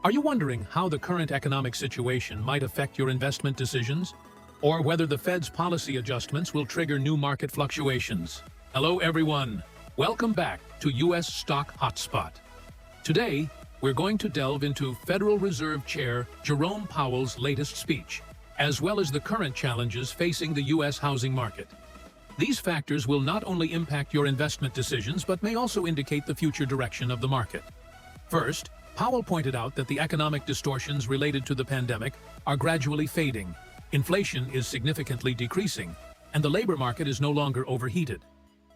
Are you wondering how the current economic situation might affect your investment decisions? Or whether the Fed's policy adjustments will trigger new market fluctuations? Hello everyone! Welcome back to US Stock Hotspot. Today, we're going to delve into Federal Reserve Chair Jerome Powell's latest speech, as well as the current challenges facing the US housing market. These factors will not only impact your investment decisions but may also indicate the future direction of the market. First, Powell pointed out that the economic distortions related to the pandemic are gradually fading, inflation is significantly decreasing, and the labor market is no longer overheated.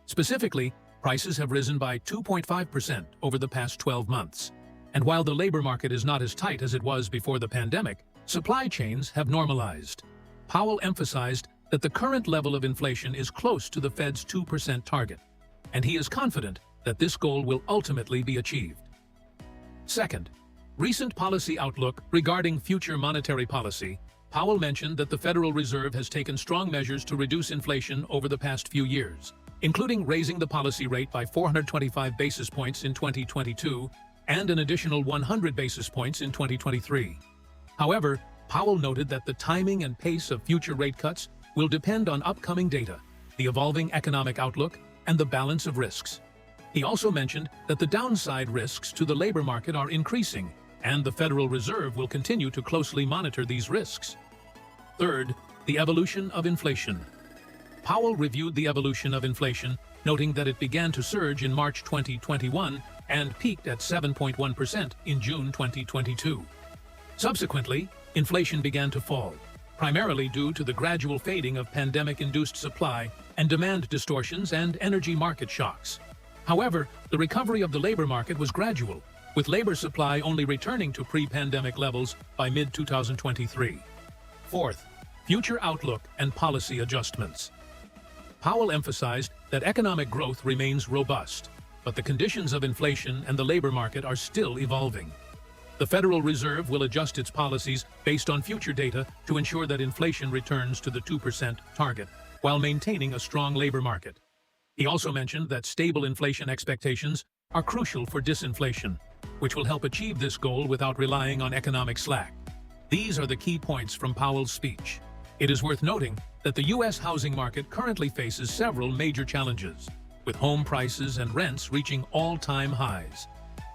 Specifically, prices have risen by 2.5% over the past 12 months. And while the labor market is not as tight as it was before the pandemic, supply chains have normalized. Powell emphasized that the current level of inflation is close to the Fed's 2% target, and he is confident that this goal will ultimately be achieved. Second, recent policy outlook regarding future monetary policy. Powell mentioned that the Federal Reserve has taken strong measures to reduce inflation over the past few years, including raising the policy rate by 425 basis points in 2022 and an additional 100 basis points in 2023. However, Powell noted that the timing and pace of future rate cuts will depend on upcoming data, the evolving economic outlook, and the balance of risks. He also mentioned that the downside risks to the labor market are increasing, and the Federal Reserve will continue to closely monitor these risks. Third, the evolution of inflation. Powell reviewed the evolution of inflation, noting that it began to surge in March 2021 and peaked at 7.1% in June 2022. Subsequently, inflation began to fall, primarily due to the gradual fading of pandemic-induced supply and demand distortions and energy market shocks. However, the recovery of the labor market was gradual, with labor supply only returning to pre-pandemic levels by mid-2023. Fourth, future outlook and policy adjustments. Powell emphasized that economic growth remains robust, but the conditions of inflation and the labor market are still evolving. The Federal Reserve will adjust its policies based on future data to ensure that inflation returns to the 2% target, while maintaining a strong labor market. He also mentioned that stable inflation expectations are crucial for disinflation, which will help achieve this goal without relying on economic slack. These are the key points from Powell's speech. It is worth noting that the U.S. housing market currently faces several major challenges, with home prices and rents reaching all-time highs.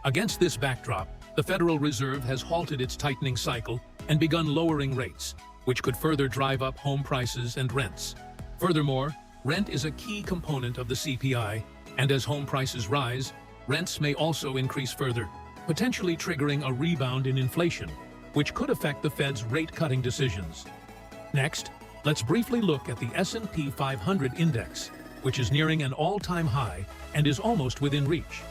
Against this backdrop, the Federal Reserve has halted its tightening cycle and begun lowering rates, which could further drive up home prices and rents. Furthermore, rent is a key component of the CPI, and as home prices rise, rents may also increase further, potentially triggering a rebound in inflation, which could affect the Fed's rate-cutting decisions. Next, let's briefly look at the S&P 500 index, which is nearing an all-time high and is almost within reach.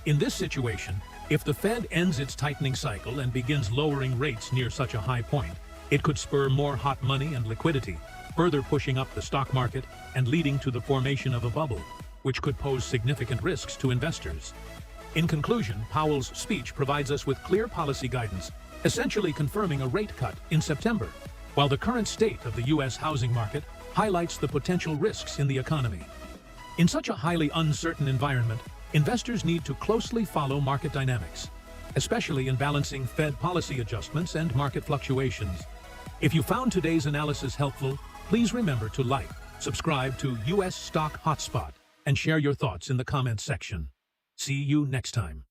In this situation, if the Fed ends its tightening cycle and begins lowering rates near such a high point, it could spur more hot money and liquidity, further pushing up the stock market and leading to the formation of a bubble, which could pose significant risks to investors. In conclusion, Powell's speech provides us with clear policy guidance, essentially confirming a rate cut in September, while the current state of the U.S. housing market highlights the potential risks in the economy. In such a highly uncertain environment, investors need to closely follow market dynamics, especially in balancing Fed policy adjustments and market fluctuations. If you found today's analysis helpful, please remember to like, subscribe to US Stock Hotspot, and share your thoughts in the comments section. See you next time.